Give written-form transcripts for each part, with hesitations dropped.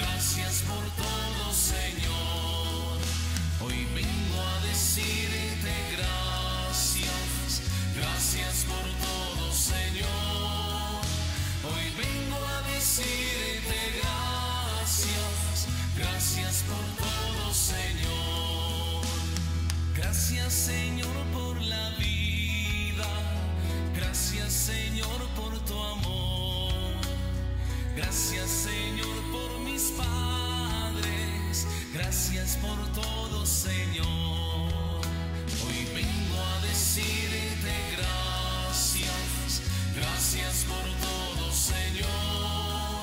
Gracias por todo, Señor. Hoy vengo a decirte gracias. Gracias por todo, Señor. Hoy vengo a decirte gracias. Gracias por todo, Señor. Gracias, Señor, por la vida. Gracias, Señor, por tu amor. Gracias, Señor, por mis padres. Gracias por todo, Señor. Hoy vengo a decirte gracias. Gracias por todo, Señor.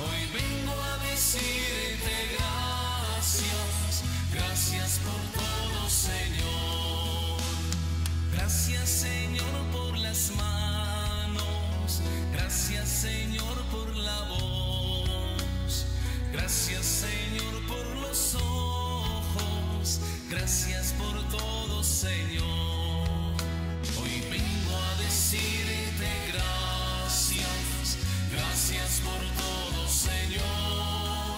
Hoy vengo a decirte gracias. Gracias por todo, Señor. Gracias, Señor, por las manos. Gracias, Señor, por la voz. Gracias, Señor, por los ojos. Gracias por todo, Señor. Hoy vengo a decirte gracias. Gracias por todo, Señor.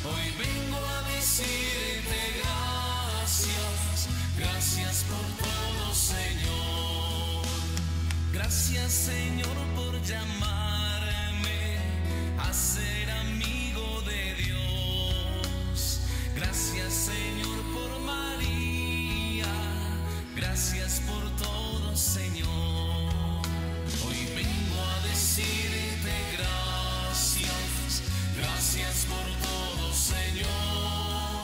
Hoy vengo a decirte gracias. Gracias por todo, Señor. Gracias, Señor, por llamarme a ser amigo de Dios. Gracias, Señor, por María. Gracias por todo, Señor. Hoy vengo a decirte gracias. Gracias por todo, Señor.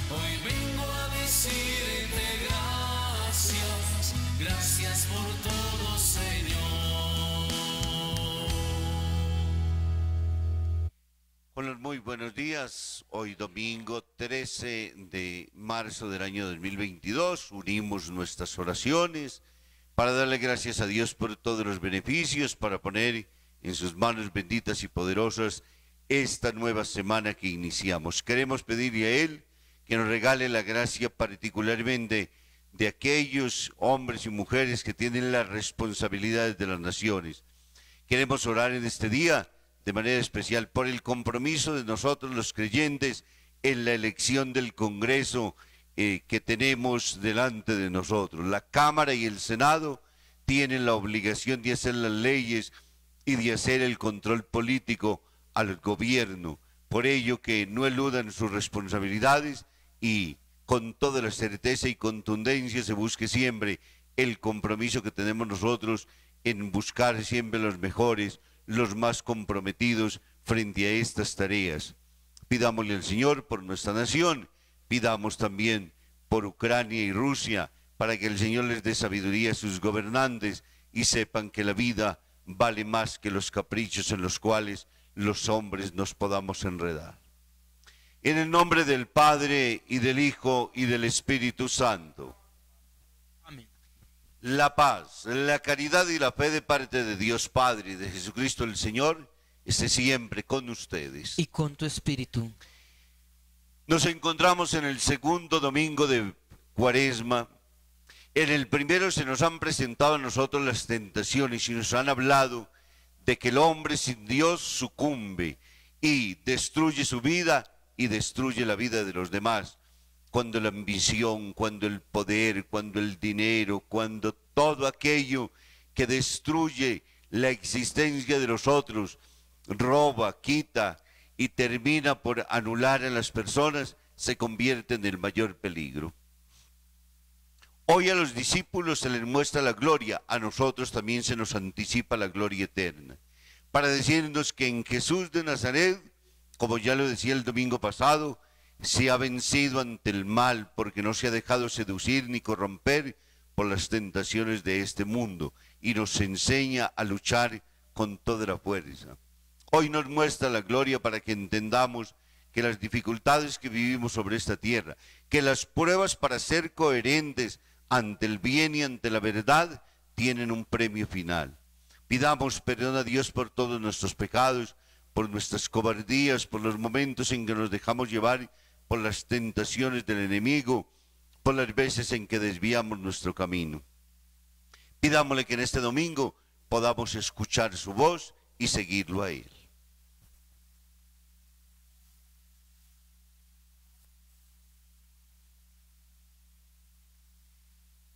Hoy vengo a decirte gracias. Gracias por todo, Señor. Hola, muy buenos días. Hoy domingo 13 de marzo del año 2022. Unimos nuestras oraciones para darle gracias a Dios por todos los beneficios, para poner en sus manos benditas y poderosas esta nueva semana que iniciamos. Queremos pedirle a Él que nos regale la gracia particularmente de aquellos hombres y mujeres que tienen las responsabilidades de las naciones. Queremos orar en este día de manera especial por el compromiso de nosotros los creyentes en la elección del Congreso que tenemos delante de nosotros. La Cámara y el Senado tienen la obligación de hacer las leyes y de hacer el control político al gobierno. Por ello que no eludan sus responsabilidades y con toda la certeza y contundencia se busque siempre el compromiso que tenemos nosotros en buscar siempre los mejores, los más comprometidos frente a estas tareas. Pidámosle al Señor por nuestra nación, pidamos también por Ucrania y Rusia, para que el Señor les dé sabiduría a sus gobernantes y sepan que la vida vale más que los caprichos en los cuales los hombres nos podamos enredar. En el nombre del Padre, y del Hijo, y del Espíritu Santo. Amén. La paz, la caridad y la fe de parte de Dios Padre y de Jesucristo el Señor, esté siempre con ustedes. Y con tu espíritu. Nos encontramos en el segundo domingo de Cuaresma. En el primero se nos han presentado a nosotros las tentaciones y nos han hablado de que el hombre sin Dios sucumbe y destruye su vida y destruye la vida de los demás. Cuando la ambición, cuando el poder, cuando el dinero, cuando todo aquello que destruye la existencia de los otros, roba, quita y termina por anular a las personas, se convierte en el mayor peligro. Hoy a los discípulos se les muestra la gloria, a nosotros también se nos anticipa la gloria eterna, para decirnos que en Jesús de Nazaret, como ya lo decía el domingo pasado, se ha vencido ante el mal porque no se ha dejado seducir ni corromper por las tentaciones de este mundo y nos enseña a luchar con toda la fuerza. Hoy nos muestra la gloria para que entendamos que las dificultades que vivimos sobre esta tierra, que las pruebas para ser coherentes ante el bien y ante la verdad tienen un premio final. Pidamos perdón a Dios por todos nuestros pecados, por nuestras cobardías, por los momentos en que nos dejamos llevar por las tentaciones del enemigo, por las veces en que desviamos nuestro camino. Pidámosle que en este domingo podamos escuchar su voz y seguirlo a Él.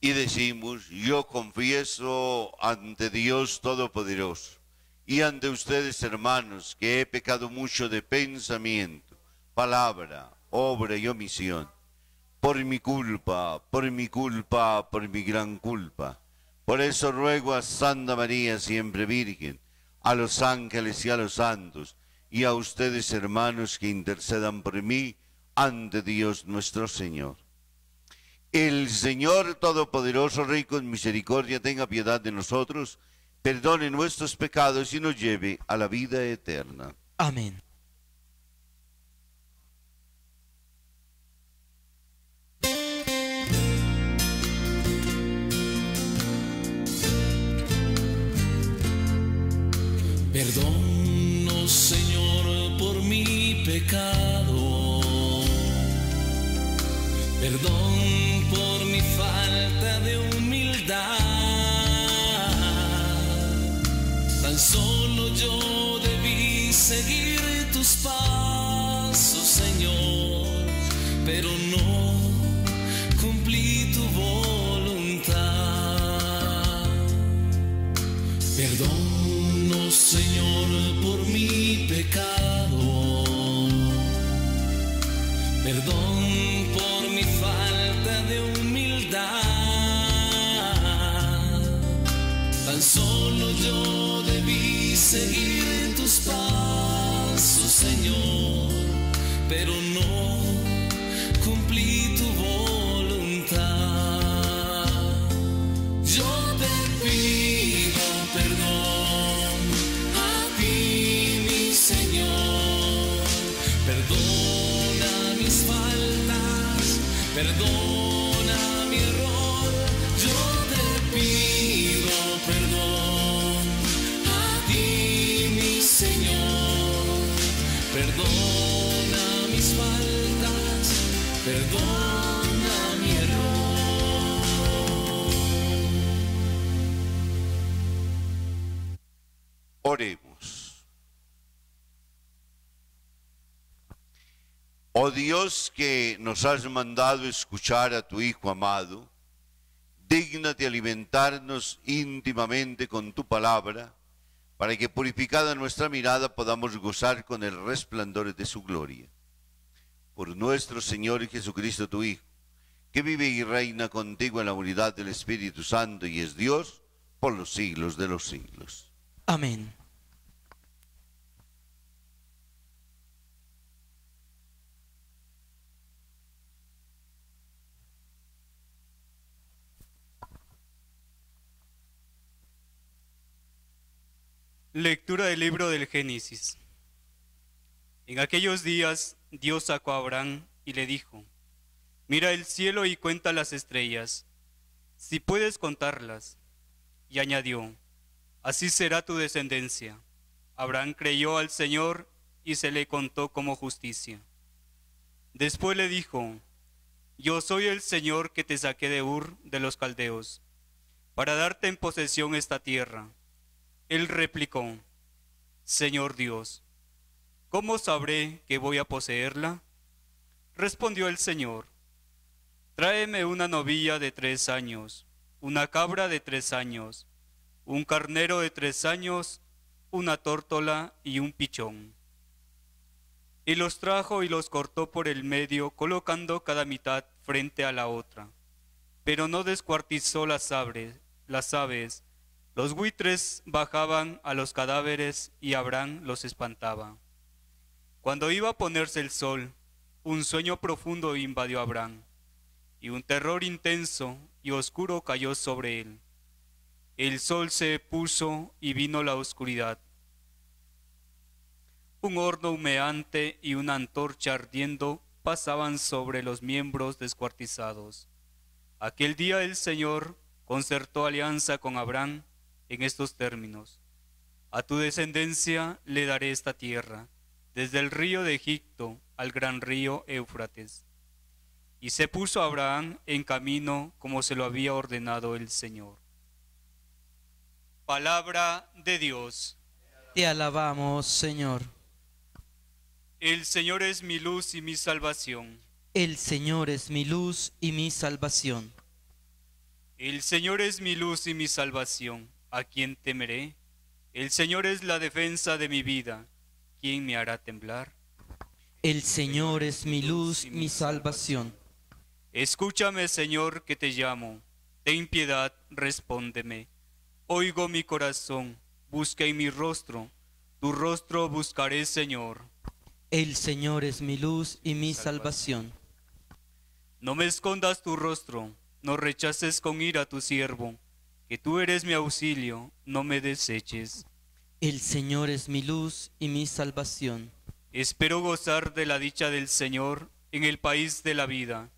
y decimos: yo confieso ante Dios Todopoderoso y ante ustedes, hermanos, que he pecado mucho de pensamiento, palabra, obra y omisión, por mi culpa, por mi gran culpa. Por eso ruego a Santa María, siempre Virgen, a los ángeles y a los santos, y a ustedes, hermanos, que intercedan por mí ante Dios nuestro Señor. El Señor Todopoderoso, rico en misericordia, tenga piedad de nosotros, perdone nuestros pecados y nos lleve a la vida eterna. Amén. Perdono, Señor, por mi pecado. Perdón por mi falta de humildad. Tan solo yo debí seguir tus pasos, Señor, pero no cumplí tu voluntad. Perdono, Señor, por mi pecado. Perdón por mi falta de humildad. Tan solo yo debí seguir tus pasos, Señor, pero no cumplí tu voluntad. Yo te pido perdón a ti, mi Señor. Perdona mis faltas, perdona mi error. Yo te pido perdón a ti, mi Señor. Perdona mis faltas, perdona mi error. Oremos. Oh Dios, que nos has mandado escuchar a tu Hijo amado, dígnate alimentarnos íntimamente con tu palabra, para que purificada nuestra mirada podamos gozar con el resplandor de su gloria. Por nuestro Señor Jesucristo, tu Hijo, que vive y reina contigo en la unidad del Espíritu Santo y es Dios por los siglos de los siglos. Amén. Lectura del libro del Génesis. En aquellos días Dios sacó a Abraham y le dijo: mira el cielo y cuenta las estrellas, si puedes contarlas. Y añadió: así será tu descendencia. Abraham creyó al Señor y se le contó como justicia. Después le dijo: yo soy el Señor que te saqué de Ur de los Caldeos, para darte en posesión esta tierra. Él replicó: Señor Dios, ¿cómo sabré que voy a poseerla? Respondió el Señor: tráeme una novilla de 3 años, una cabra de 3 años, un carnero de 3 años, una tórtola y un pichón. Y los trajo y los cortó por el medio, colocando cada mitad frente a la otra. Pero no descuartizó las aves. Los buitres bajaban a los cadáveres y Abraham los espantaba. Cuando iba a ponerse el sol, un sueño profundo invadió a Abraham, y un terror intenso y oscuro cayó sobre él. El sol se puso y vino la oscuridad. Un horno humeante y una antorcha ardiendo pasaban sobre los miembros descuartizados. Aquel día el Señor concertó alianza con Abraham en estos términos: a tu descendencia le daré esta tierra, desde el río de Egipto al gran río Éufrates. Y se puso Abraham en camino como se lo había ordenado el Señor. Palabra de Dios. Te alabamos, Señor. El Señor es mi luz y mi salvación. El Señor es mi luz y mi salvación. El Señor es mi luz y mi salvación. ¿A quién temeré? El Señor es la defensa de mi vida. ¿Quién me hará temblar? El Señor es mi luz y mi salvación. Escúchame, Señor, que te llamo. Ten piedad, respóndeme. Oigo mi corazón, busca en mi rostro. Tu rostro buscaré, Señor. El Señor es mi luz y mi salvación. No me escondas tu rostro, no rechaces con ira a tu siervo, que tú eres mi auxilio, no me deseches. El Señor es mi luz y mi salvación. Espero gozar de la dicha del Señor en el país de la vida.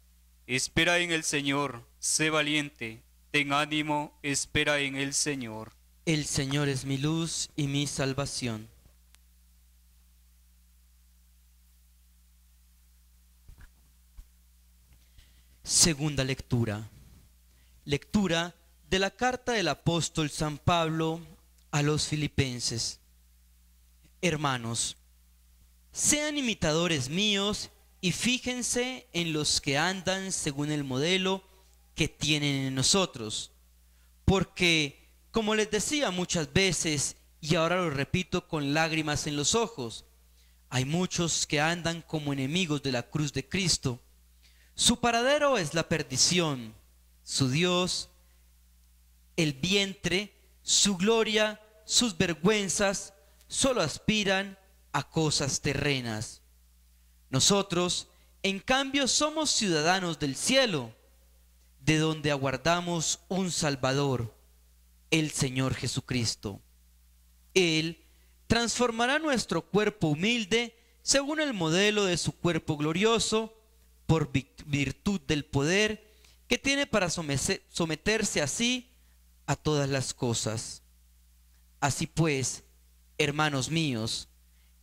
Espera en el Señor, sé valiente, ten ánimo, espera en el Señor. El Señor es mi luz y mi salvación. Segunda lectura. Lectura de la carta del apóstol San Pablo a los filipenses. Hermanos, sean imitadores míos y fíjense en los que andan según el modelo que tienen en nosotros. Porque, como les decía muchas veces, y ahora lo repito con lágrimas en los ojos, hay muchos que andan como enemigos de la cruz de Cristo. Su paradero es la perdición, su Dios, el vientre, su gloria, sus vergüenzas, solo aspiran a cosas terrenas. Nosotros, en cambio, somos ciudadanos del cielo, de donde aguardamos un Salvador, el Señor Jesucristo. Él transformará nuestro cuerpo humilde según el modelo de su cuerpo glorioso, por virtud del poder que tiene para someterse así a todas las cosas. Así pues, hermanos míos,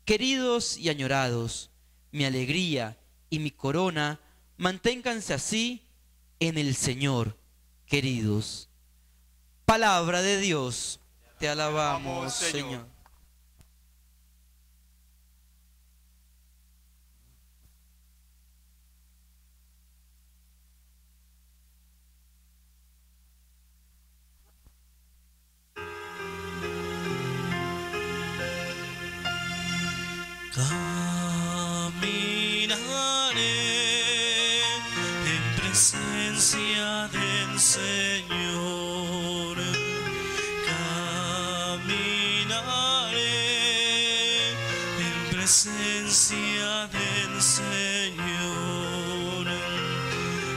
queridos y añorados, mi alegría y mi corona, manténganse así en el Señor, queridos. Palabra de Dios, te alabamos, Señor. Caminaré en presencia del Señor. Caminaré en presencia del Señor.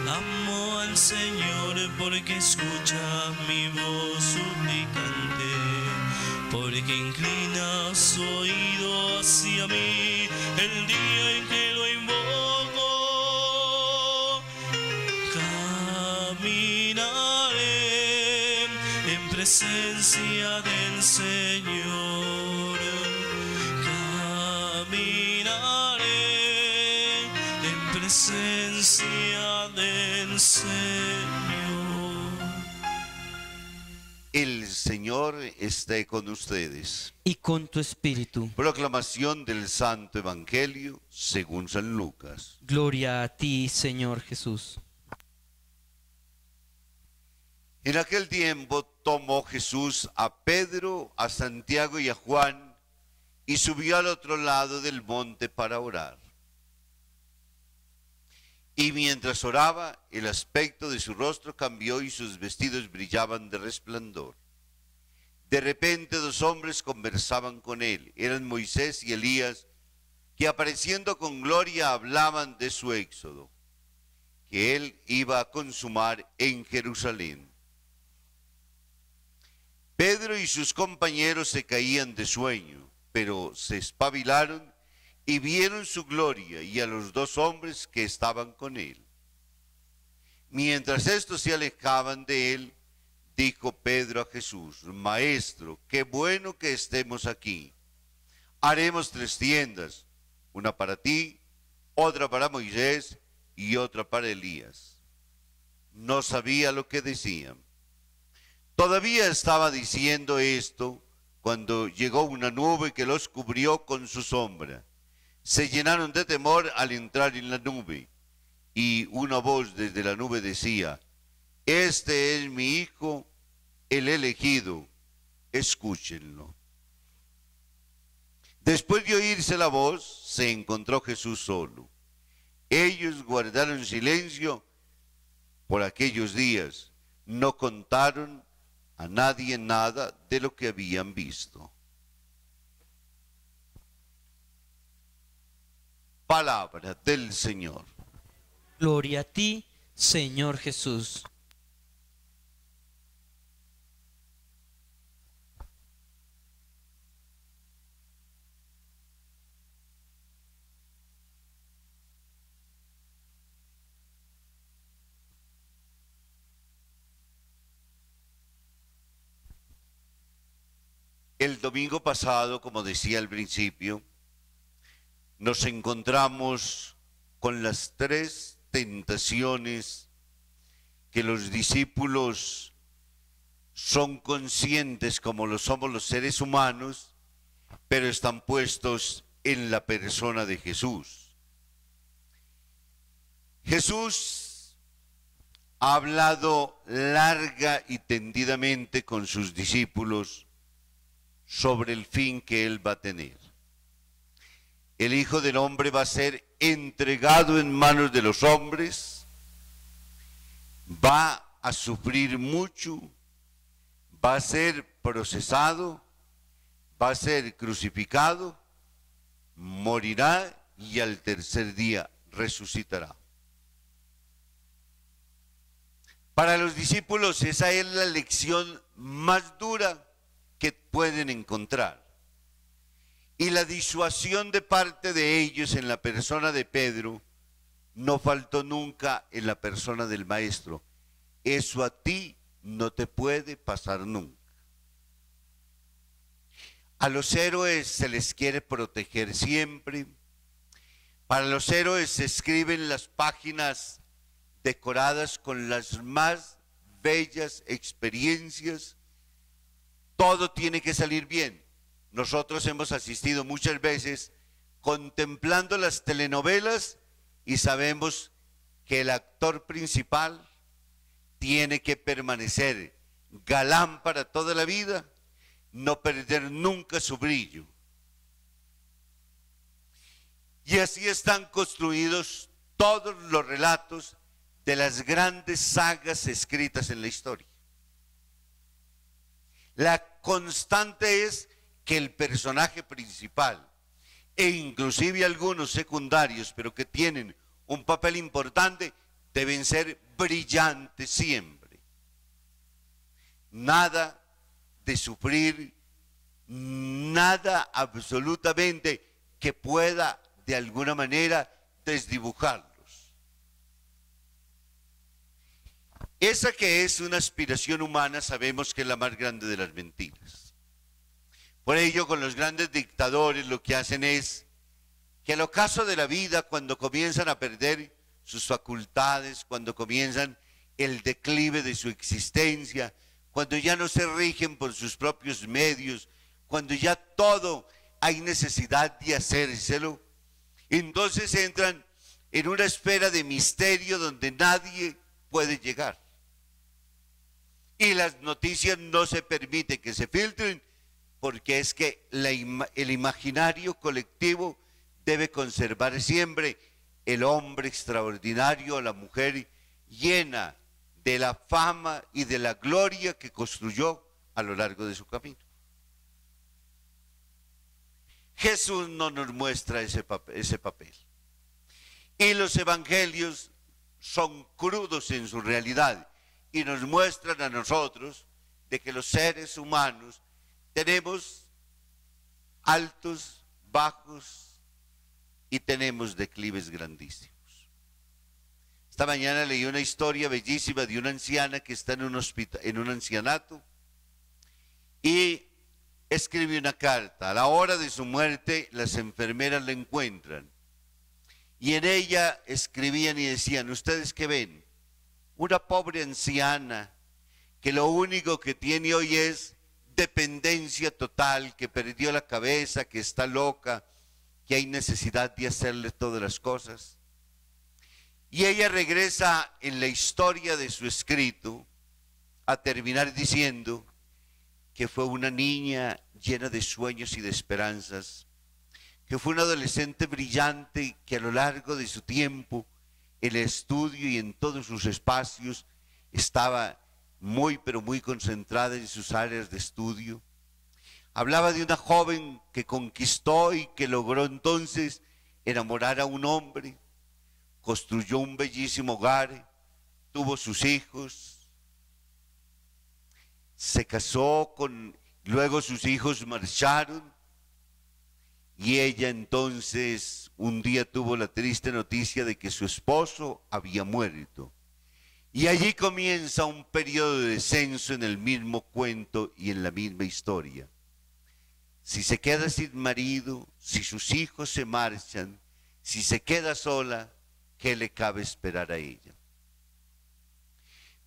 Amo al Señor porque escucha mi voz suplicante, porque inclina su oído hacia mí el día en que lo invoco. Caminaré en presencia del Señor. Caminaré en presencia del Señor. El Señor esté con ustedes. Y con tu espíritu. Proclamación del Santo Evangelio según San Lucas. Gloria a ti, Señor Jesús. En aquel tiempo tomó Jesús a Pedro, a Santiago y a Juan y subió al otro lado del monte para orar. Y mientras oraba, el aspecto de su rostro cambió y sus vestidos brillaban de resplandor. De repente 2 hombres conversaban con él, eran Moisés y Elías, que apareciendo con gloria hablaban de su éxodo, que él iba a consumar en Jerusalén. Pedro y sus compañeros se caían de sueño, pero se espabilaron y vieron su gloria y a los 2 hombres que estaban con él. Mientras estos se alejaban de él, dijo Pedro a Jesús: Maestro, qué bueno que estemos aquí. Haremos 3 tiendas, una para ti, otra para Moisés y otra para Elías. No sabía lo que decían. Todavía estaba diciendo esto cuando llegó una nube que los cubrió con su sombra. Se llenaron de temor al entrar en la nube, y una voz desde la nube decía: este es mi Hijo, el elegido, escúchenlo. Después de oírse la voz, se encontró Jesús solo. Ellos guardaron silencio por aquellos días, no contaron a nadie nada de lo que habían visto. Palabra del Señor. Gloria a ti, Señor Jesús. El domingo pasado, como decía al principio, nos encontramos con las tres tentaciones que los discípulos son conscientes como lo somos los seres humanos, pero están puestos en la persona de Jesús. Jesús ha hablado larga y tendidamente con sus discípulos sobre el fin que Él va a tener. El Hijo del Hombre va a ser entregado en manos de los hombres, va a sufrir mucho, va a ser procesado, va a ser crucificado, morirá y al tercer día resucitará. Para los discípulos esa es la lección más dura que pueden encontrar. Y la disuasión de parte de ellos en la persona de Pedro no faltó nunca en la persona del Maestro. Eso a ti no te puede pasar nunca. A los héroes se les quiere proteger siempre. Para los héroes se escriben las páginas decoradas con las más bellas experiencias. Todo tiene que salir bien. Nosotros hemos asistido muchas veces contemplando las telenovelas y sabemos que el actor principal tiene que permanecer galán para toda la vida, no perder nunca su brillo. Y así están construidos todos los relatos de las grandes sagas escritas en la historia. La constante es que el personaje principal e inclusive algunos secundarios, pero que tienen un papel importante, deben ser brillantes siempre. Nada de sufrir, nada absolutamente que pueda de alguna manera desdibujarlos. Esa que es una aspiración humana sabemos que es la más grande de las mentiras. Por ello, con los grandes dictadores lo que hacen es que al ocaso de la vida, cuando comienzan a perder sus facultades, cuando comienzan el declive de su existencia, cuando ya no se rigen por sus propios medios, cuando ya todo hay necesidad de hacérselo, entonces entran en una esfera de misterio donde nadie puede llegar. Y las noticias no se permite que se filtren, porque es que el imaginario colectivo debe conservar siempre el hombre extraordinario, la mujer llena de la fama y de la gloria que construyó a lo largo de su camino. Jesús no nos muestra ese papel. Y los evangelios son crudos en su realidad y nos muestran a nosotros de que los seres humanos tenemos altos, bajos y tenemos declives grandísimos. Esta mañana leí una historia bellísima de una anciana que está en un ancianato y escribe una carta. A la hora de su muerte, las enfermeras la encuentran y en ella escribían y decían: ¿ustedes qué ven? Una pobre anciana que lo único que tiene hoy es dependencia total, que perdió la cabeza, que está loca, que hay necesidad de hacerle todas las cosas. Y ella regresa en la historia de su escrito a terminar diciendo que fue una niña llena de sueños y de esperanzas, que fue una adolescente brillante que a lo largo de su tiempo, en el estudio y en todos sus espacios, estaba muy pero muy concentrada en sus áreas de estudio. Hablaba de una joven que conquistó y que logró entonces enamorar a un hombre, construyó un bellísimo hogar, tuvo sus hijos, se casó luego sus hijos marcharon y ella entonces un día tuvo la triste noticia de que su esposo había muerto. Y allí comienza un periodo de descenso en el mismo cuento y en la misma historia. Si se queda sin marido, si sus hijos se marchan, si se queda sola, ¿qué le cabe esperar a ella?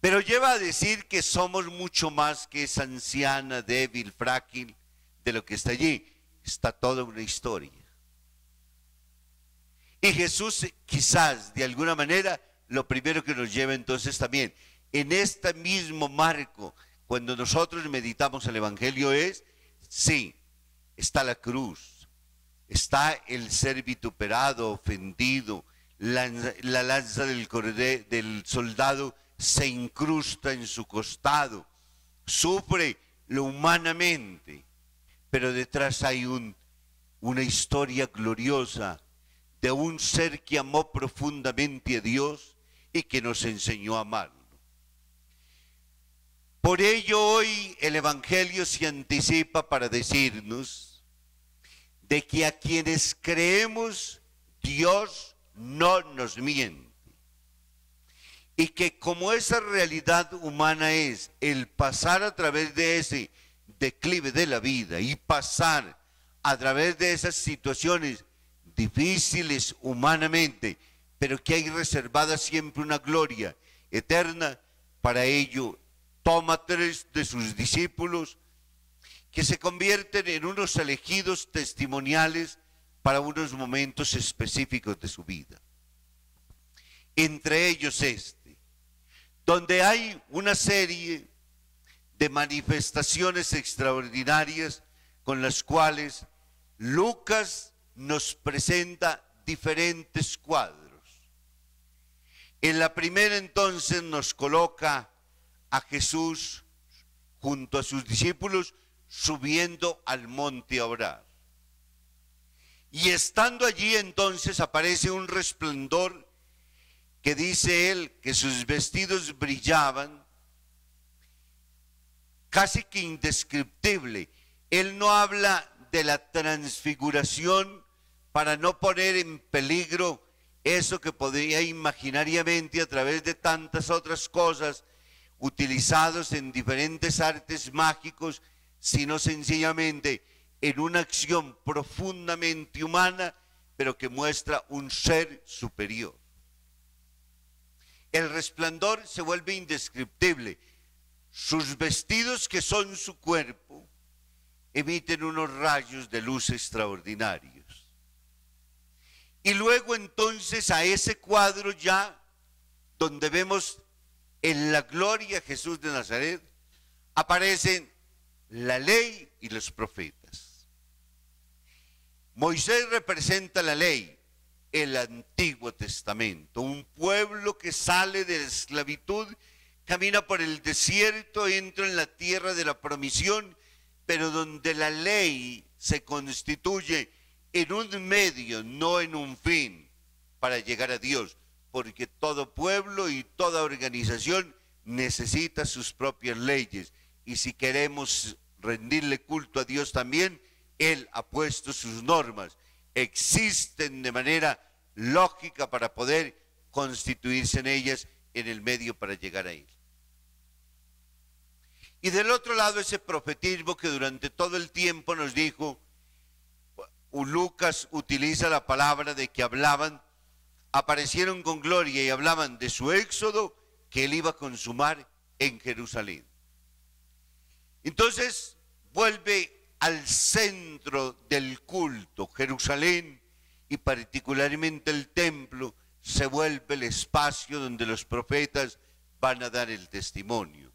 Pero lleva a decir que somos mucho más que esa anciana, débil, frágil, de lo que está allí. Está toda una historia. Y Jesús quizás, de alguna manera, lo primero que nos lleva entonces también, en este mismo marco, cuando nosotros meditamos el Evangelio es, sí, está la cruz, está el ser vituperado, ofendido, la lanza del soldado se incrusta en su costado, sufre lo humanamente, pero detrás hay una historia gloriosa de un ser que amó profundamente a Dios y que nos enseñó a amarlo. Por ello hoy el Evangelio se anticipa para decirnos de que a quienes creemos Dios no nos miente. Y que como esa realidad humana es el pasar a través de ese declive de la vida y pasar a través de esas situaciones difíciles humanamente, pero que hay reservada siempre una gloria eterna, para ello toma 3 de sus discípulos que se convierten en unos elegidos testimoniales para unos momentos específicos de su vida. Entre ellos donde hay una serie de manifestaciones extraordinarias con las cuales Lucas nos presenta diferentes cuadros. En la primera entonces nos coloca a Jesús junto a sus discípulos subiendo al monte a orar. Y estando allí entonces aparece un resplandor que dice él que sus vestidos brillaban, casi que indescriptible. Él no habla de la transfiguración para no poner en peligro eso que podría imaginariamente a través de tantas otras cosas utilizados en diferentes artes mágicos, sino sencillamente en una acción profundamente humana, pero que muestra un ser superior. El resplandor se vuelve indescriptible. Sus vestidos, que son su cuerpo, emiten unos rayos de luz extraordinarios. Y luego entonces a ese cuadro ya, donde vemos en la gloria a Jesús de Nazaret, aparecen la ley y los profetas. Moisés representa la ley, el Antiguo Testamento, un pueblo que sale de la esclavitud, camina por el desierto, entra en la tierra de la promisión, pero donde la ley se constituye en un medio, no en un fin, para llegar a Dios, porque todo pueblo y toda organización necesita sus propias leyes, y si queremos rendirle culto a Dios también, Él ha puesto sus normas, existen de manera lógica para poder constituirse en ellas en el medio para llegar a Él. Y del otro lado ese profetismo que durante todo el tiempo nos dijo, Lucas utiliza la palabra de que aparecieron con gloria y hablaban de su éxodo que Él iba a consumar en Jerusalén. Entonces vuelve al centro del culto, Jerusalén, y particularmente el templo, se vuelve el espacio donde los profetas van a dar el testimonio.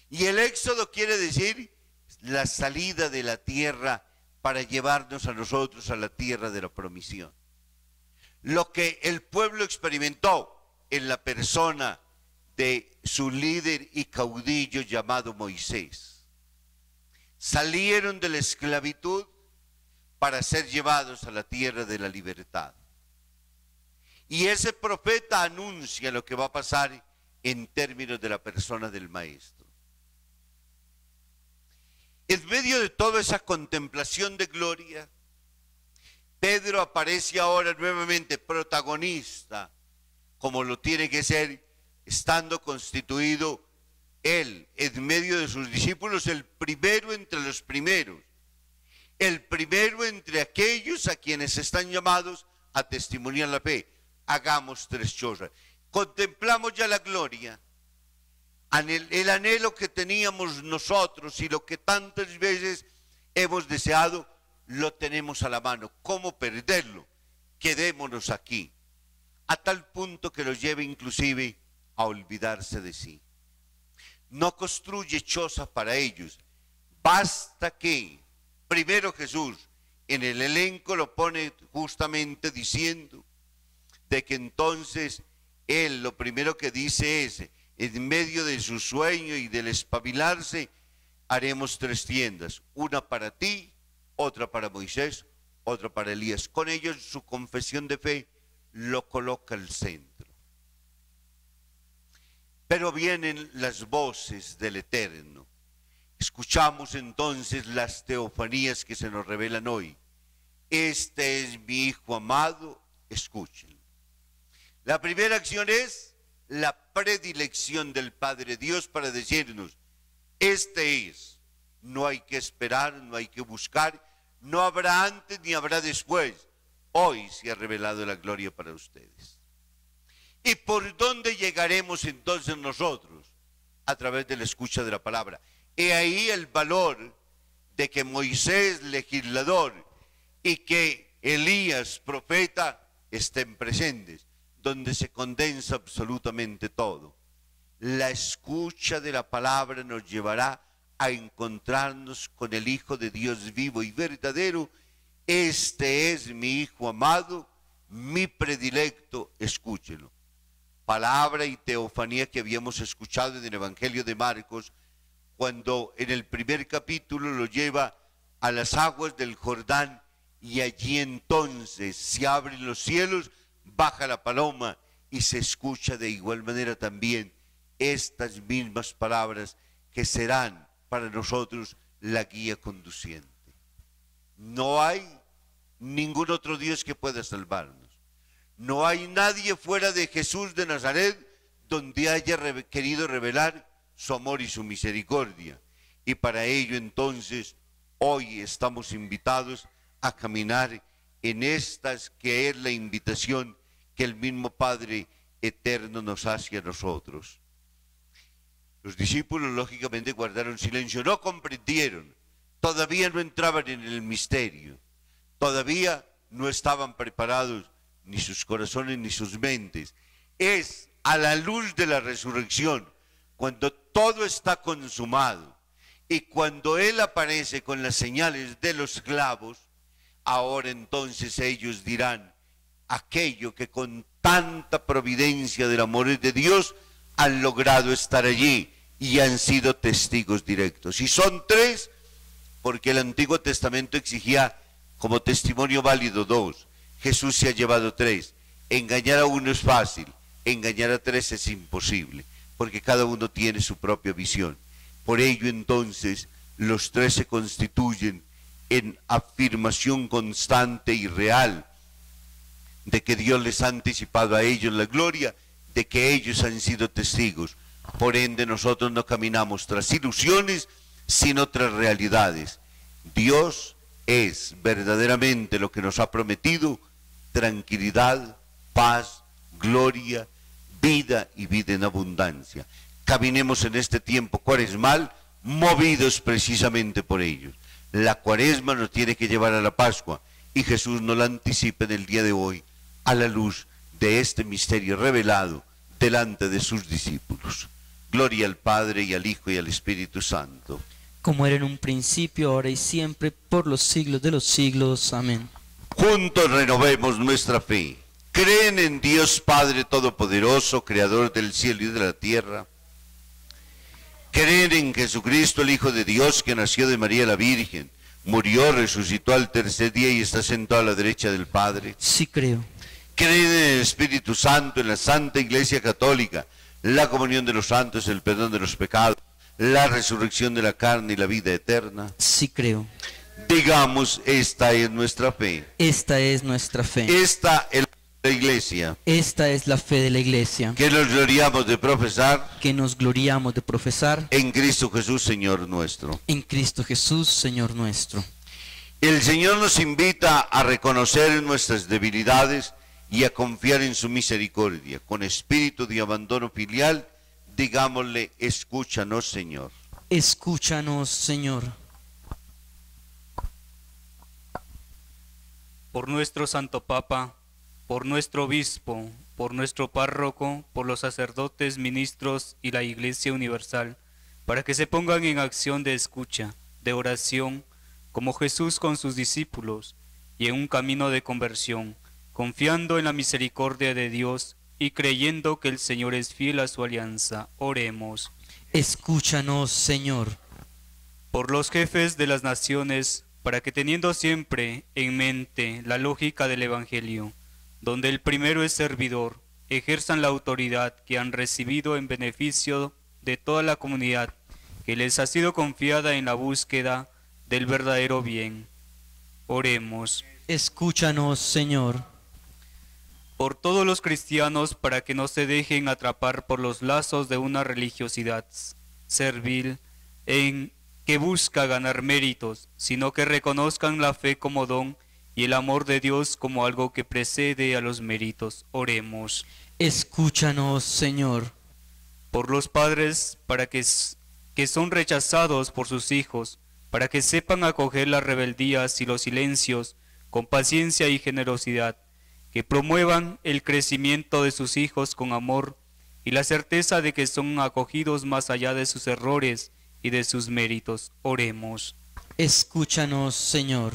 Y el éxodo quiere decir la salida de la tierra para llevarnos a nosotros a la tierra de la promisión. Lo que el pueblo experimentó en la persona de su líder y caudillo llamado Moisés. Salieron de la esclavitud para ser llevados a la tierra de la libertad. Y ese profeta anuncia lo que va a pasar en términos de la persona del maestro. En medio de toda esa contemplación de gloria, Pedro aparece ahora nuevamente protagonista, como lo tiene que ser, estando constituido él, en medio de sus discípulos, el primero entre los primeros, el primero entre aquellos a quienes están llamados a testimoniar la fe. Hagamos tres cosas. Contemplamos ya la gloria, el anhelo que teníamos nosotros y lo que tantas veces hemos deseado, lo tenemos a la mano. ¿Cómo perderlo? Quedémonos aquí, a tal punto que los lleve inclusive a olvidarse de sí. No construye choza para ellos. Basta que, primero Jesús, en el elenco lo pone justamente diciendo de que entonces él lo primero que dice es, en medio de su sueño y del espabilarse, haremos tres tiendas, una para ti, otra para Moisés, otra para Elías. Con ellos su confesión de fe lo coloca al centro. Pero vienen las voces del Eterno. Escuchamos entonces las teofanías que se nos revelan hoy. Este es mi Hijo amado, escuchen. La primera acción es la predilección del Padre Dios para decirnos, este es, no hay que esperar, no hay que buscar, no habrá antes ni habrá después. Hoy se ha revelado la gloria para ustedes. ¿Y por dónde llegaremos entonces nosotros? A través de la escucha de la palabra. He ahí el valor de que Moisés, legislador, y que Elías, profeta, estén presentes, donde se condensa absolutamente todo. La escucha de la palabra nos llevará a encontrarnos con el Hijo de Dios vivo y verdadero. Este es mi Hijo amado, mi predilecto, escúchenlo. Palabra y teofanía que habíamos escuchado en el Evangelio de Marcos, cuando en el primer capítulo lo lleva a las aguas del Jordán y allí entonces se abren los cielos, baja la paloma y se escucha de igual manera también estas mismas palabras que serán para nosotros la guía conduciente. No hay ningún otro Dios que pueda salvarnos. No hay nadie fuera de Jesús de Nazaret donde haya querido revelar su amor y su misericordia. Y para ello entonces hoy estamos invitados a caminar en estas que es la invitación que el mismo Padre eterno nos hace a nosotros. Los discípulos lógicamente guardaron silencio, no comprendieron, todavía no entraban en el misterio, todavía no estaban preparados ni sus corazones ni sus mentes. Es a la luz de la resurrección, cuando todo está consumado y cuando Él aparece con las señales de los clavos, ahora entonces ellos dirán aquello que con tanta providencia del amor de Dios han logrado estar allí y han sido testigos directos. Y son tres, porque el Antiguo Testamento exigía como testimonio válido dos. Jesús se ha llevado tres. Engañar a uno es fácil, engañar a tres es imposible, porque cada uno tiene su propia visión. Por ello entonces los tres se constituyen en afirmación constante y real de que Dios les ha anticipado a ellos la gloria, de que ellos han sido testigos. Por ende nosotros no caminamos tras ilusiones, sino tras realidades. Dios es verdaderamente lo que nos ha prometido: tranquilidad, paz, gloria, vida y vida en abundancia. Caminemos en este tiempo cuaresmal movidos precisamente por ellos. La cuaresma nos tiene que llevar a la Pascua y Jesús nos la anticipa en el día de hoy a la luz de este misterio revelado delante de sus discípulos. Gloria al Padre, y al Hijo, y al Espíritu Santo. Como era en un principio, ahora y siempre, por los siglos de los siglos. Amén. Juntos renovemos nuestra fe. ¿Creen en Dios Padre Todopoderoso, Creador del cielo y de la tierra? ¿Creen en Jesucristo, el Hijo de Dios, que nació de María la Virgen, murió, resucitó al tercer día y está sentado a la derecha del Padre? Sí creo. ¿Creen en el Espíritu Santo, en la Santa Iglesia Católica, la comunión de los santos, el perdón de los pecados, la resurrección de la carne y la vida eterna? Sí creo. Digamos, esta es nuestra fe. Esta es nuestra fe. Esta es la Iglesia Esta es la fe de la Iglesia, que nos gloriamos de profesar que nos gloriamos de profesar en Cristo Jesús, Señor nuestro. en Cristo Jesús, Señor nuestro. El Señor nos invita a reconocer nuestras debilidades y a confiar en su misericordia. Con espíritu de abandono filial, digámosle: escúchanos, Señor. Escúchanos, Señor. Por nuestro Santo Papa, por nuestro obispo, por nuestro párroco, por los sacerdotes, ministros y la Iglesia Universal, para que se pongan en acción de escucha, de oración, como Jesús con sus discípulos, y en un camino de conversión, confiando en la misericordia de Dios y creyendo que el Señor es fiel a su alianza. Oremos. Escúchanos, Señor. Por los jefes de las naciones, para que teniendo siempre en mente la lógica del Evangelio, donde el primero es servidor, ejerzan la autoridad que han recibido en beneficio de toda la comunidad que les ha sido confiada en la búsqueda del verdadero bien. Oremos. Escúchanos, Señor. Por todos los cristianos, para que no se dejen atrapar por los lazos de una religiosidad servil en que busca ganar méritos, sino que reconozcan la fe como don y el amor de Dios como algo que precede a los méritos. Oremos. Escúchanos, Señor. Por los padres, para que son rechazados por sus hijos, para que sepan acoger las rebeldías y los silencios con paciencia y generosidad, que promuevan el crecimiento de sus hijos con amor y la certeza de que son acogidos más allá de sus errores y de sus méritos. Oremos. Escúchanos, Señor.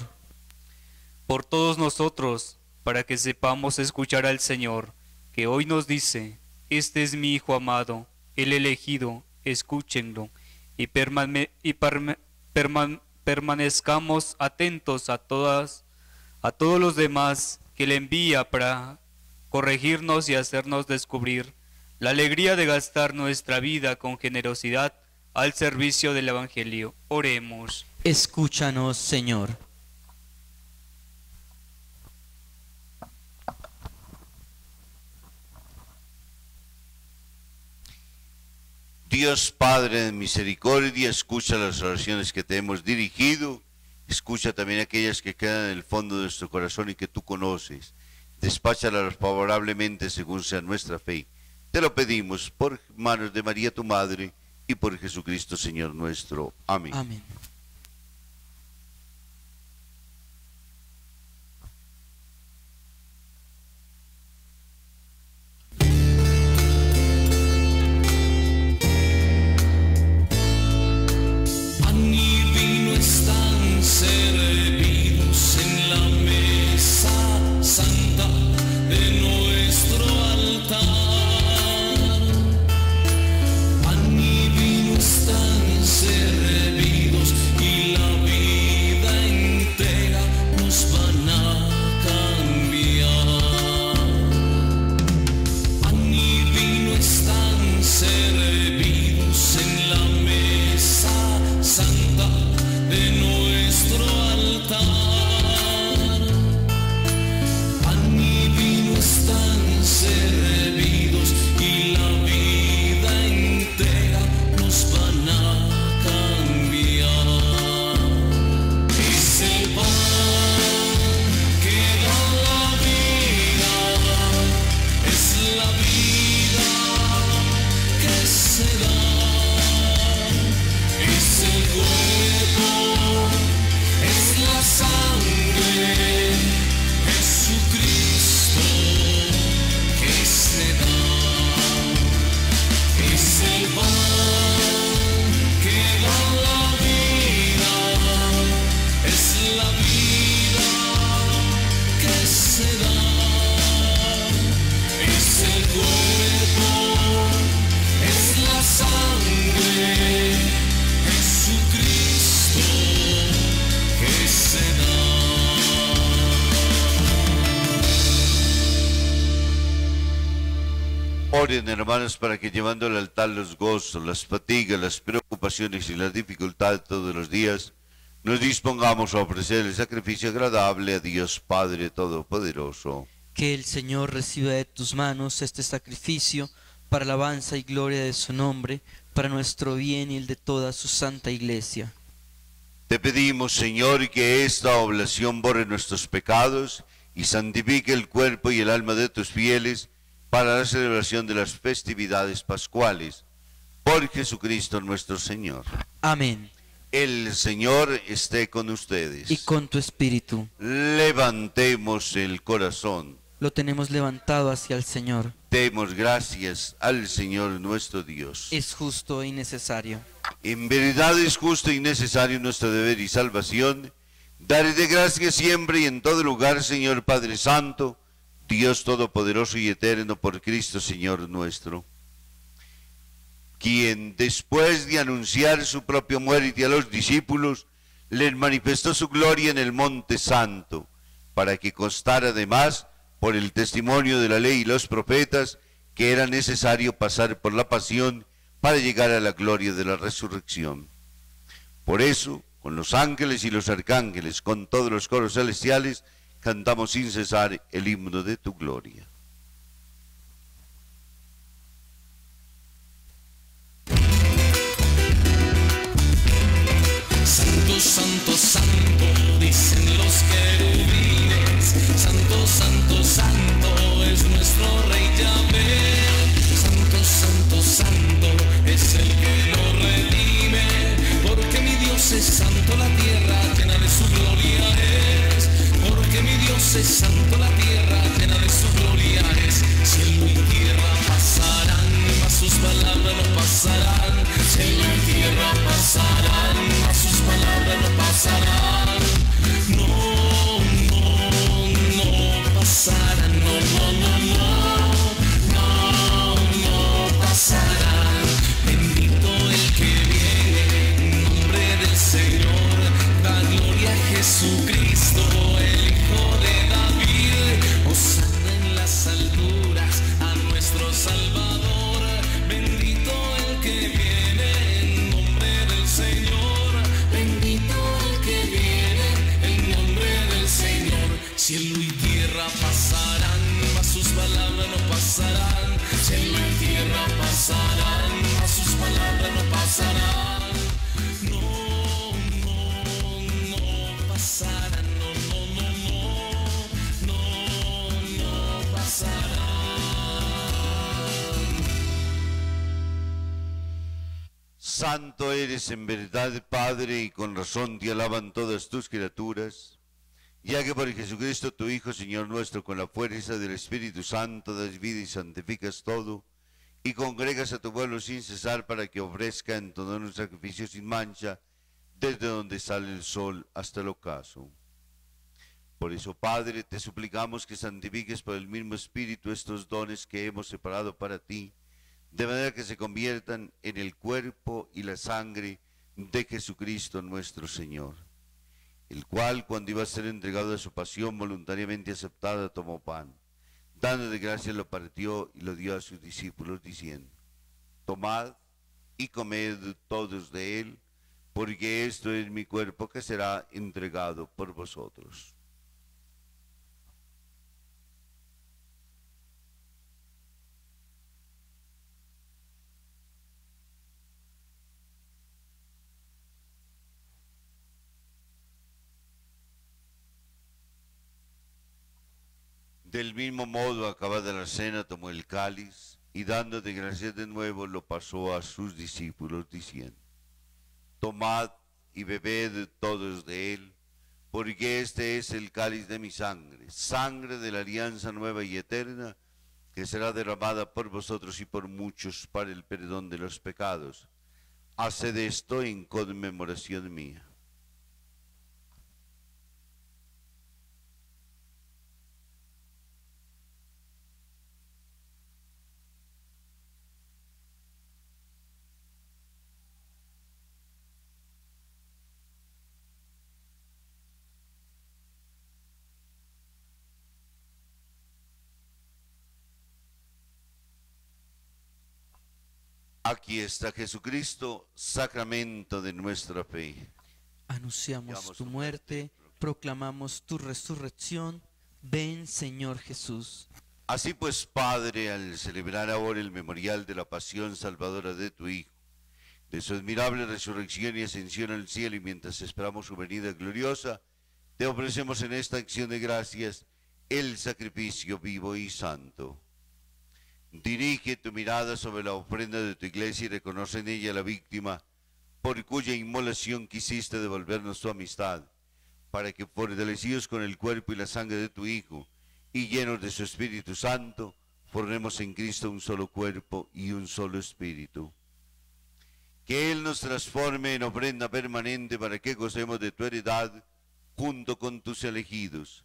Por todos nosotros, para que sepamos escuchar al Señor, que hoy nos dice: este es mi Hijo amado, el elegido, escúchenlo, y permanezcamos atentos a todos los demás que le envía para corregirnos y hacernos descubrir la alegría de gastar nuestra vida con generosidad al servicio del Evangelio. Oremos. Escúchanos, Señor. Dios Padre de misericordia, escucha las oraciones que te hemos dirigido, escucha también aquellas que quedan en el fondo de nuestro corazón y que tú conoces. Despáchalas favorablemente según sea nuestra fe. Te lo pedimos por manos de María tu Madre y por Jesucristo Señor nuestro. Amén. Amén. Servidos en la mesa santa de nuestro altar. Pan y vino están servidos Oren, hermanos, para que llevando al altar los gozos, las fatigas, las preocupaciones y las dificultades todos los días, nos dispongamos a ofrecer el sacrificio agradable a Dios Padre Todopoderoso. Que el Señor reciba de tus manos este sacrificio para alabanza y gloria de su nombre, para nuestro bien y el de toda su santa iglesia. Te pedimos, Señor, que esta oblación borre nuestros pecados y santifique el cuerpo y el alma de tus fieles para la celebración de las festividades pascuales. Por Jesucristo nuestro Señor. Amén. El Señor esté con ustedes. Y con tu espíritu. Levantemos el corazón. Lo tenemos levantado hacia el Señor. Demos gracias al Señor nuestro Dios. Es justo y necesario. En verdad es justo y necesario nuestro deber y salvación, dar de gracias siempre y en todo lugar, Señor Padre Santo, Dios Todopoderoso y Eterno, por Cristo Señor nuestro, quien después de anunciar su propia muerte a los discípulos, les manifestó su gloria en el Monte Santo, para que constara además, por el testimonio de la ley y los profetas, que era necesario pasar por la pasión para llegar a la gloria de la resurrección. Por eso, con los ángeles y los arcángeles, con todos los coros celestiales, cantamos sin cesar el himno de tu gloria. Santo, santo, santo, dicen los querubines. Santo, santo, santo, es nuestro Rey Yahvé. Santo, santo, santo, es el que nos redime. Porque mi Dios es santo, la tierra llena de su gloria es. Porque mi Dios es santo, la tierra llena de su gloria es. Cielo y tierra pasarán, mas sus palabras no pasarán. Cielo y tierra pasarán, mas sus palabras no pasarán. No, no, no pasarán. No, no, no, no. No, no pasarán. Bendito el que viene en nombre del Señor. Da gloria a Jesucristo, el Hijo de David. Hosana en las alturas a nuestro Salvador. Bendito el que viene en nombre del Señor. Bendito el que viene en nombre del Señor. Cielo y tierra pasarán, mas sus palabras no pasarán. Cielo y tierra pasarán, mas sus palabras no pasarán. No, no, no pasarán. No, no, no, no. No, no pasarán. Santo eres en verdad, Padre, y con razón te alaban todas tus criaturas, ya que por Jesucristo tu Hijo, Señor nuestro, con la fuerza del Espíritu Santo das vida y santificas todo, y congregas a tu pueblo sin cesar para que ofrezca en todo un sacrificio sin mancha, desde donde sale el sol hasta el ocaso. Por eso, Padre, te suplicamos que santifiques por el mismo Espíritu estos dones que hemos separado para ti, de manera que se conviertan en el cuerpo y la sangre de Jesucristo nuestro Señor, el cual, cuando iba a ser entregado a su pasión voluntariamente aceptada, tomó pan, dando de gracia lo partió y lo dio a sus discípulos, diciendo: tomad y comed todos de él, porque esto es mi cuerpo que será entregado por vosotros. Del mismo modo, acabada la cena, tomó el cáliz y dando de gracias de nuevo, lo pasó a sus discípulos, diciendo: tomad y bebed todos de él, porque este es el cáliz de mi sangre, sangre de la alianza nueva y eterna, que será derramada por vosotros y por muchos para el perdón de los pecados. Haced esto en conmemoración mía. Aquí está Jesucristo, sacramento de nuestra fe. Anunciamos tu muerte, proclamamos tu resurrección. Ven, Señor Jesús. Así pues, Padre, al celebrar ahora el memorial de la pasión salvadora de tu Hijo, de su admirable resurrección y ascensión al cielo, y mientras esperamos su venida gloriosa, te ofrecemos en esta acción de gracias el sacrificio vivo y santo. Dirige tu mirada sobre la ofrenda de tu iglesia y reconoce en ella la víctima por cuya inmolación quisiste devolvernos tu amistad, para que fortalecidos con el cuerpo y la sangre de tu Hijo y llenos de su Espíritu Santo, formemos en Cristo un solo cuerpo y un solo espíritu. Que Él nos transforme en ofrenda permanente para que gocemos de tu heredad junto con tus elegidos,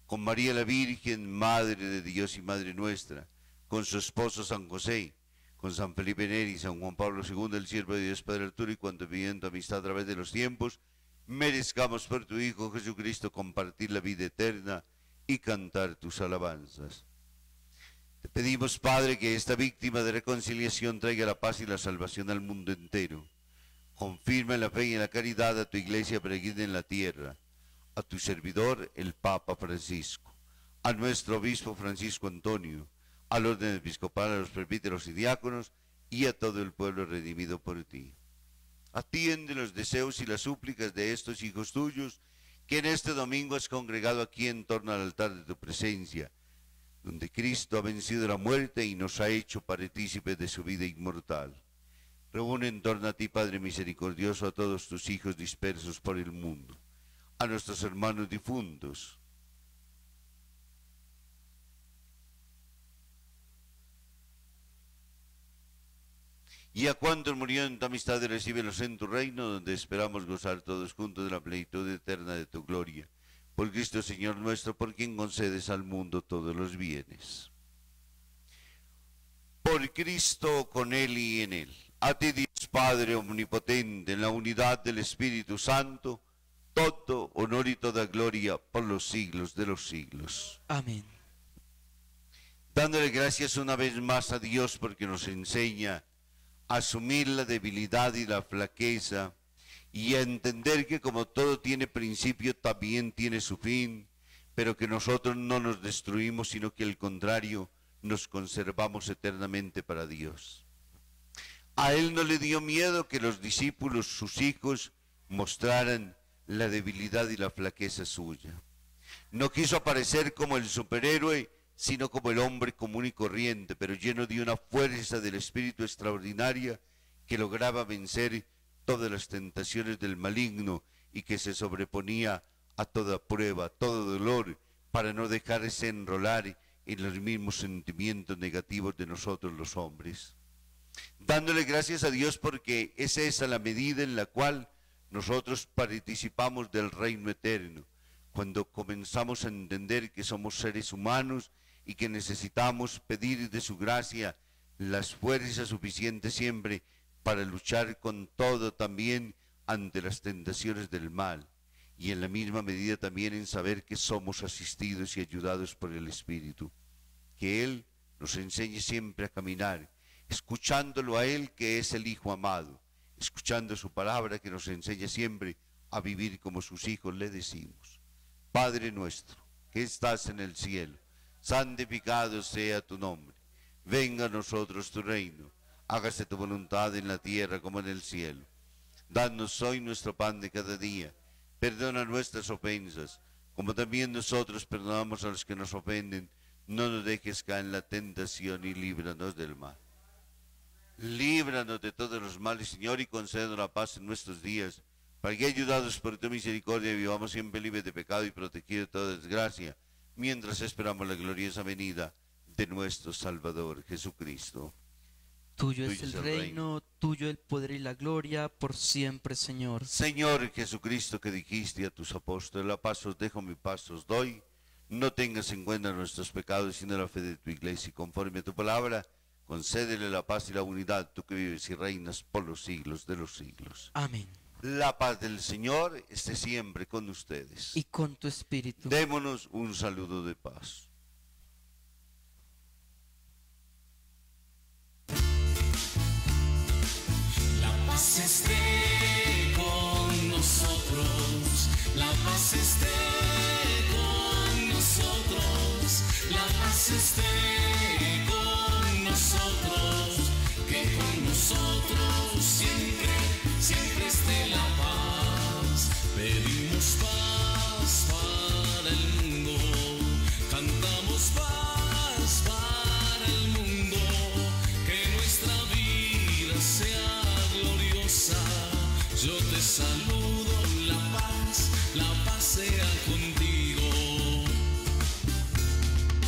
con María la Virgen, Madre de Dios y Madre nuestra, con su esposo San José, con San Felipe Neri, San Juan Pablo II, el siervo de Dios Padre Arturo, y cuanto viviendo amistad a través de los tiempos, merezcamos por tu Hijo Jesucristo compartir la vida eterna y cantar tus alabanzas. Te pedimos, Padre, que esta víctima de reconciliación traiga la paz y la salvación al mundo entero. Confirma en la fe y en la caridad a tu iglesia peregrina en la tierra, a tu servidor, el Papa Francisco, a nuestro obispo Francisco Antonio, al orden episcopal, a los presbíteros y diáconos, y a todo el pueblo redimido por ti. Atiende los deseos y las súplicas de estos hijos tuyos, que en este domingo has congregado aquí en torno al altar de tu presencia, donde Cristo ha vencido la muerte y nos ha hecho partícipes de su vida inmortal. Reúne en torno a ti, Padre misericordioso, a todos tus hijos dispersos por el mundo, a nuestros hermanos difuntos, y a cuantos murieron en tu amistad, y recíbelos en tu reino, donde esperamos gozar todos juntos de la plenitud eterna de tu gloria. Por Cristo Señor nuestro, por quien concedes al mundo todos los bienes. Por Cristo, con Él y en Él. A ti, Dios Padre omnipotente, en la unidad del Espíritu Santo, todo honor y toda gloria por los siglos de los siglos. Amén. Dándole gracias una vez más a Dios porque nos enseña a asumir la debilidad y la flaqueza, y a entender que como todo tiene principio, también tiene su fin, pero que nosotros no nos destruimos, sino que al contrario, nos conservamos eternamente para Dios. A Él no le dio miedo que los discípulos, sus hijos, mostraran la debilidad y la flaqueza suya. No quiso aparecer como el superhéroe, sino como el hombre común y corriente, pero lleno de una fuerza del Espíritu extraordinaria que lograba vencer todas las tentaciones del maligno y que se sobreponía a toda prueba, a todo dolor, para no dejarse enrolar en los mismos sentimientos negativos de nosotros los hombres. Dándole gracias a Dios porque es esa la medida en la cual nosotros participamos del reino eterno, cuando comenzamos a entender que somos seres humanos y que necesitamos pedir de su gracia las fuerzas suficientes siempre para luchar con todo también ante las tentaciones del mal, y en la misma medida también en saber que somos asistidos y ayudados por el Espíritu. Que Él nos enseñe siempre a caminar, escuchándolo a Él que es el Hijo amado, escuchando su palabra que nos enseña siempre a vivir como sus hijos. Le decimos: Padre nuestro, que estás en el cielo, santificado sea tu nombre. Venga a nosotros tu reino. Hágase tu voluntad en la tierra como en el cielo. Danos hoy nuestro pan de cada día. Perdona nuestras ofensas, como también nosotros perdonamos a los que nos ofenden. No nos dejes caer en la tentación y líbranos del mal. Líbranos de todos los males, Señor, y concédenos la paz en nuestros días, para que, ayudados por tu misericordia, vivamos siempre libres de pecado y protegidos de toda desgracia, mientras esperamos la gloriosa venida de nuestro Salvador Jesucristo. Tuyo es el reino, tuyo el poder y la gloria, por siempre, Señor. Señor Jesucristo, que dijiste a tus apóstoles: la paz os dejo, mi paz os doy. No tengas en cuenta nuestros pecados, sino la fe de tu iglesia, y conforme a tu palabra, concédele la paz y la unidad, tú que vives y reinas por los siglos de los siglos. Amén. La paz del Señor esté siempre con ustedes. Y con tu espíritu. Démonos un saludo de paz. esté con nosotros, que con nosotros siempre, siempre esté la paz. Pedimos paz para el mundo, cantamos paz para el mundo, que nuestra vida sea gloriosa. Yo te saludo, la paz sea contigo.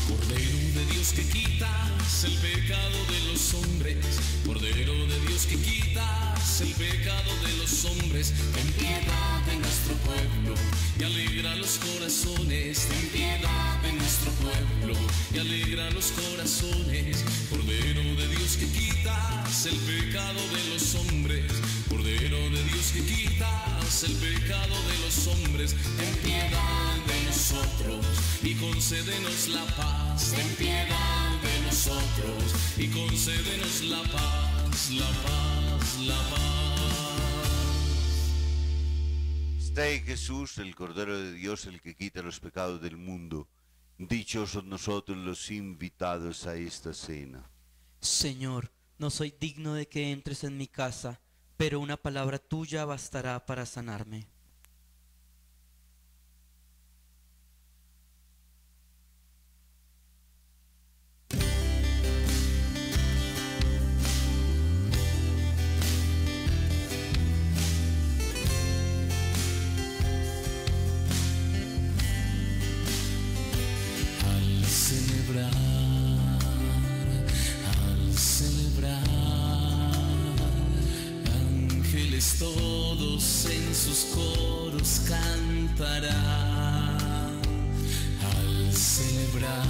Cordero de Dios que quitas el pecado de los hombres, Cordero de Dios que quitas el pecado de los hombres, ten piedad de nuestro pueblo y alegra los corazones, ten piedad de nuestro pueblo y alegra los corazones. Cordero de Dios que quitas el pecado de los hombres, Cordero de Dios que quitas el pecado de los hombres, ten piedad de nosotros y concédenos la paz, ten piedad de nosotros y concédenos la paz, la paz, la paz. Está en Jesús, el Cordero de Dios, el que quita los pecados del mundo. Dichosos nosotros los invitados a esta cena. Señor, no soy digno de que entres en mi casa, pero una palabra tuya bastará para sanarme. Al celebrar, ángeles todos en sus coros cantarán. Al celebrar,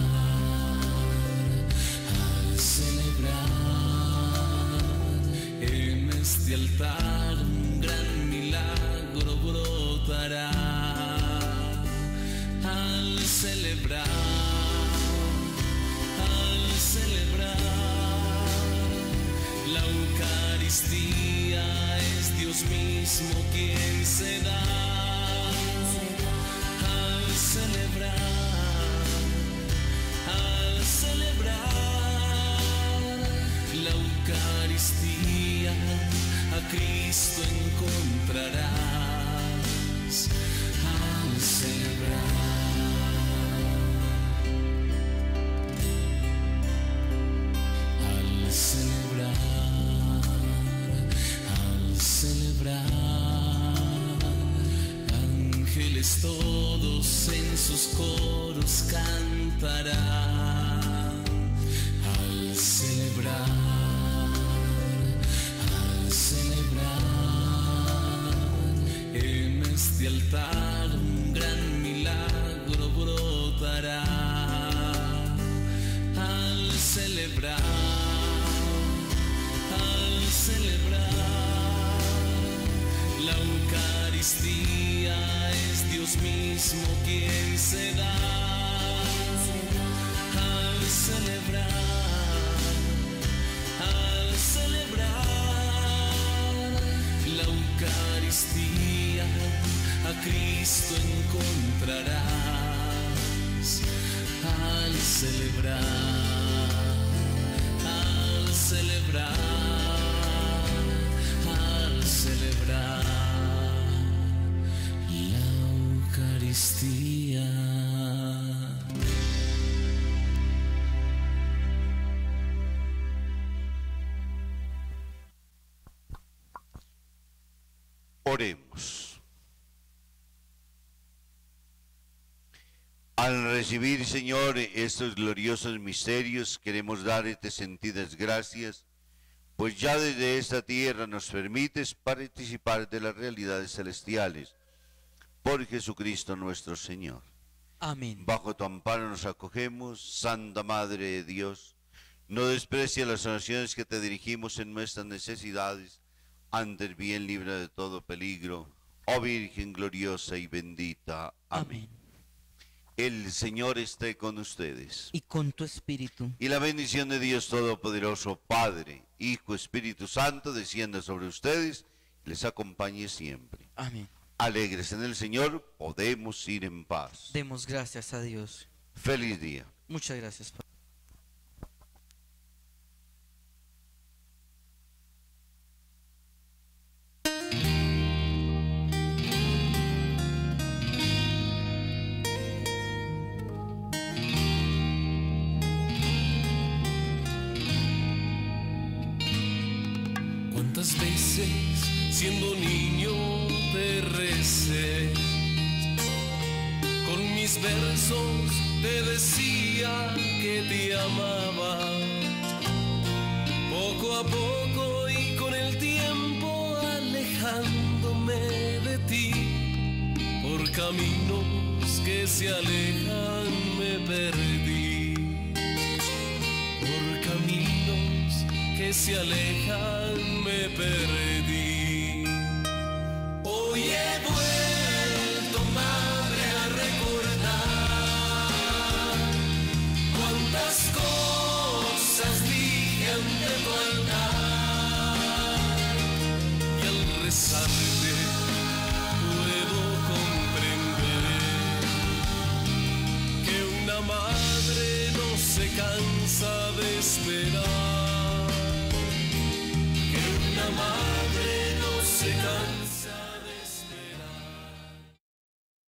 en este altar un gran milagro brotará. Al celebrar, la Eucaristía es Dios mismo quien se da. Al celebrar la Eucaristía, a Cristo encontrarás. Al celebrar, ángeles todos en sus coros cantarán. Al celebrar, en este altar un gran milagro brotará. Al celebrar, la Eucaristía es Dios mismo quien se da. Al celebrar la Eucaristía, a Cristo encontrarás. Al celebrar, la Eucaristía. Oremos. Al recibir, Señor, estos gloriosos misterios, queremos darte sentidas gracias, pues ya desde esta tierra nos permites participar de las realidades celestiales. Por Jesucristo nuestro Señor. Amén. Bajo tu amparo nos acogemos, Santa Madre de Dios. No desprecia las oraciones que te dirigimos en nuestras necesidades, antes bien libre de todo peligro, oh Virgen gloriosa y bendita. Amén. El Señor esté con ustedes. Y con tu espíritu. Y la bendición de Dios Todopoderoso, Padre, Hijo, Espíritu Santo, descienda sobre ustedes y les acompañe siempre. Amén. Alegres en el Señor, podemos ir en paz. Demos gracias a Dios. Feliz día. Muchas gracias, Padre. ¿Cuántas veces siendo niño te recé? Con mis versos te decía que te amaba. Poco a poco y con el tiempo alejándome de ti, por caminos que se alejan me perdí. Por caminos que se alejan me perdí. Hoy he vuelto, madre, a recordar cuántas cosas dije ante tu altar, y al rezarte puedo comprender que una madre no se cansa de esperar.